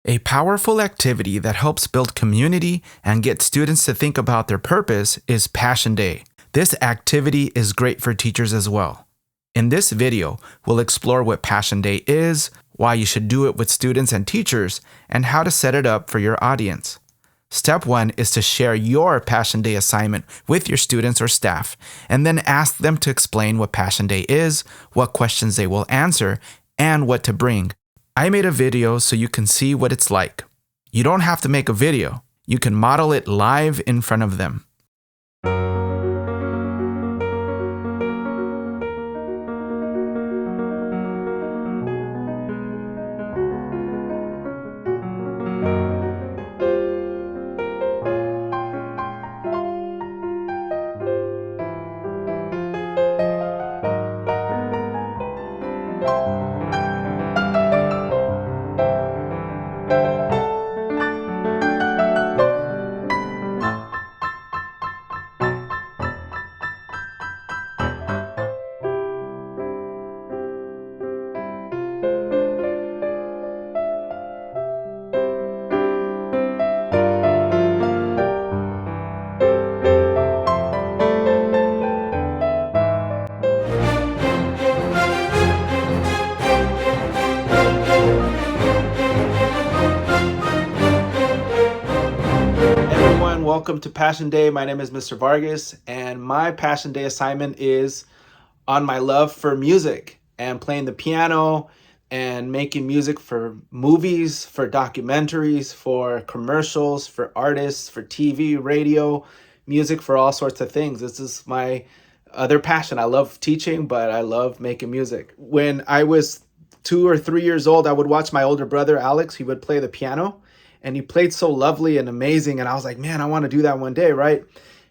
A powerful activity that helps build community and get students to think about their purpose is Passion Day. This activity is great for teachers as well. In this video, we'll explore what Passion Day is, why you should do it with students and teachers, and how to set it up for your audience. Step 1 is to share your Passion Day assignment with your students or staff, and then ask them to explain what Passion Day is, what questions they will answer, and what to bring. I made a video so you can see what it's like. You don't have to make a video. You can model it live in front of them. Welcome to Passion Day. My name is Mr. Vargas, and my Passion Day assignment is on my love for music and playing the piano and making music for movies, for documentaries, for commercials, for artists, for TV, radio, music for all sorts of things. This is my other passion. I love teaching, but I love making music. When I was 2 or 3 years old, I would watch my older brother, Alex. He would play the piano. And he played so lovely and amazing. And I was like, man, I want to do that one day, right?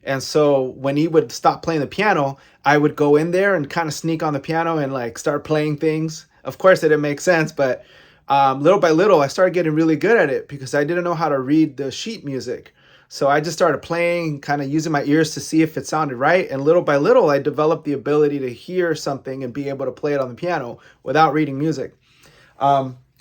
And so when he would stop playing the piano, I would go in there and kind of sneak on the piano and like start playing things. Of course, it didn't make sense, but little by little, I started getting really good at it because I didn't know how to read the sheet music. So I just started playing, kind of using my ears to see if it sounded right. And little by little, I developed the ability to hear something and be able to play it on the piano without reading music.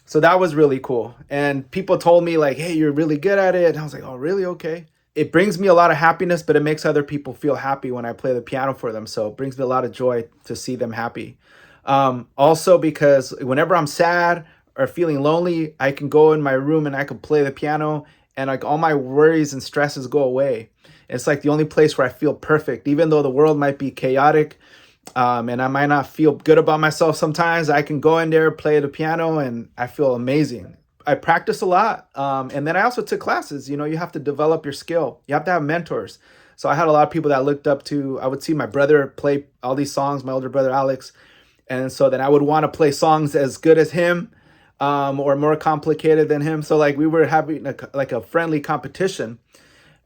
So that was really cool. And people told me like, hey, you're really good at it. And I was like, oh, really? Okay. It brings me a lot of happiness, but it makes other people feel happy when I play the piano for them. So it brings me a lot of joy to see them happy. Also because whenever I'm sad or feeling lonely, I can go in my room and I can play the piano and like all my worries and stresses go away. It's like the only place where I feel perfect, even though the world might be chaotic. And I might not feel good about myself sometimes. I can go in there, play the piano, and I feel amazing. I practice a lot. And then I also took classes. You know, you have to develop your skill. You have to have mentors. So I had a lot of people that I looked up to. I would see my brother play all these songs, my older brother, Alex. And so then I would want to play songs as good as him or more complicated than him. So like we were having a friendly competition.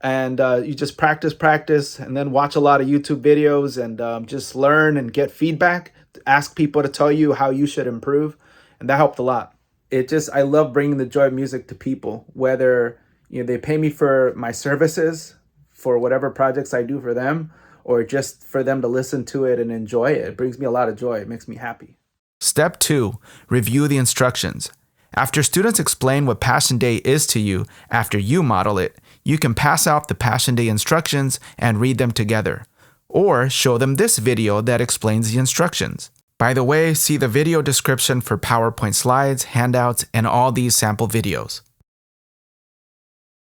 And you just practice, and then watch a lot of YouTube videos and just learn and get feedback. Ask people to tell you how you should improve. And that helped a lot. I love bringing the joy of music to people, whether they pay me for my services, for whatever projects I do for them, or just for them to listen to it and enjoy it. It brings me a lot of joy. It makes me happy. Step 2, review the instructions. After students explain what Passion Day is to you after you model it, you can pass out the Passion Day instructions and read them together, or show them this video that explains the instructions. By the way, see the video description for PowerPoint slides, handouts, and all these sample videos.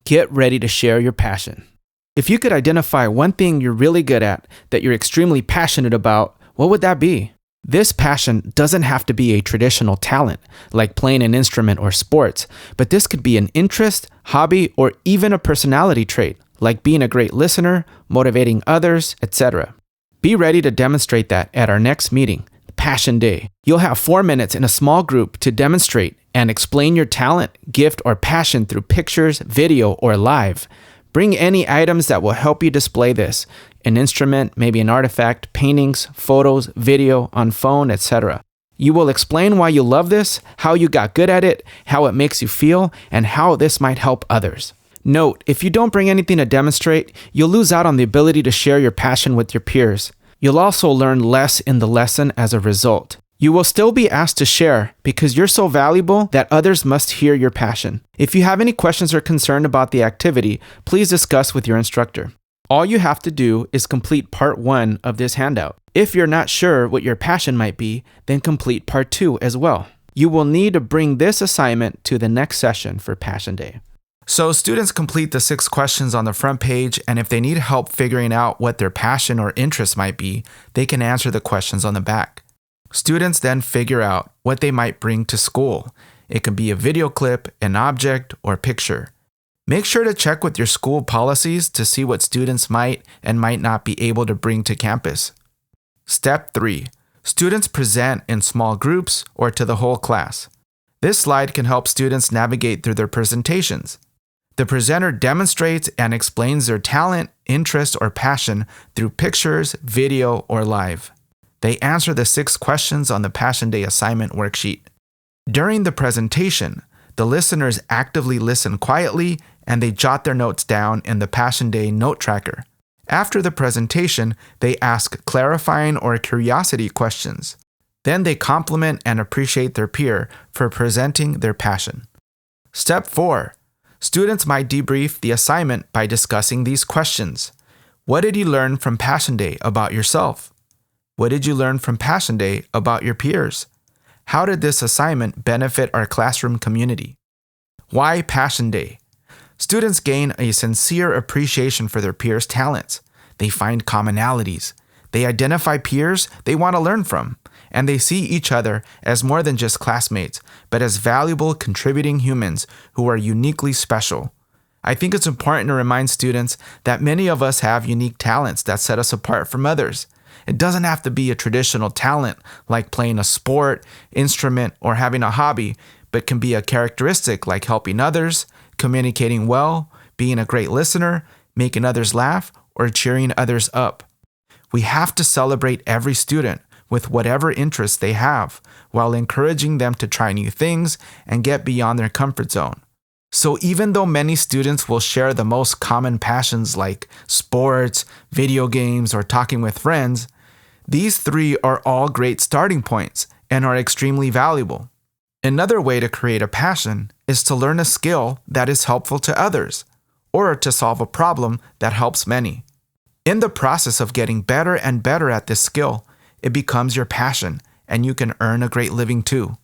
Get ready to share your passion. If you could identify one thing you're really good at, that you're extremely passionate about, what would that be? This passion doesn't have to be a traditional talent, like playing an instrument or sports, but this could be an interest, hobby, or even a personality trait, like being a great listener, motivating others, etc. Be ready to demonstrate that at our next meeting, Passion Day. You'll have 4 minutes in a small group to demonstrate and explain your talent, gift, or passion through pictures, video, or live. Bring any items that will help you display this. An instrument, maybe an artifact, paintings, photos, video, on phone, etc. You will explain why you love this, how you got good at it, how it makes you feel, and how this might help others. Note, if you don't bring anything to demonstrate, you'll lose out on the ability to share your passion with your peers. You'll also learn less in the lesson as a result. You will still be asked to share because you're so valuable that others must hear your passion. If you have any questions or concern about the activity, please discuss with your instructor. All you have to do is complete part 1 of this handout. If you're not sure what your passion might be, then complete part 2 as well. You will need to bring this assignment to the next session for Passion Day. So students complete the 6 questions on the front page, and if they need help figuring out what their passion or interest might be, they can answer the questions on the back. Students then figure out what they might bring to school. It can be a video clip, an object, or picture. Make sure to check with your school policies to see what students might and might not be able to bring to campus. Step 3. Students present in small groups or to the whole class. This slide can help students navigate through their presentations. The presenter demonstrates and explains their talent, interest, or passion through pictures, video, or live. They answer the 6 questions on the Passion Day assignment worksheet. During the presentation, the listeners actively listen quietly and they jot their notes down in the Passion Day note tracker. After the presentation, they ask clarifying or curiosity questions. Then they compliment and appreciate their peer for presenting their passion. Step 4. Students might debrief the assignment by discussing these questions. What did you learn from Passion Day about yourself? What did you learn from Passion Day about your peers? How did this assignment benefit our classroom community? Why Passion Day? Students gain a sincere appreciation for their peers' talents. They find commonalities. They identify peers they want to learn from, and they see each other as more than just classmates, but as valuable contributing humans who are uniquely special. I think it's important to remind students that many of us have unique talents that set us apart from others. It doesn't have to be a traditional talent like playing a sport, instrument, or having a hobby, but can be a characteristic like helping others, communicating well, being a great listener, making others laugh, or cheering others up. We have to celebrate every student with whatever interests they have, while encouraging them to try new things and get beyond their comfort zone. So even though many students will share the most common passions like sports, video games, or talking with friends, these 3 are all great starting points and are extremely valuable. Another way to create a passion is to learn a skill that is helpful to others, or to solve a problem that helps many. In the process of getting better and better at this skill, it becomes your passion, and you can earn a great living too.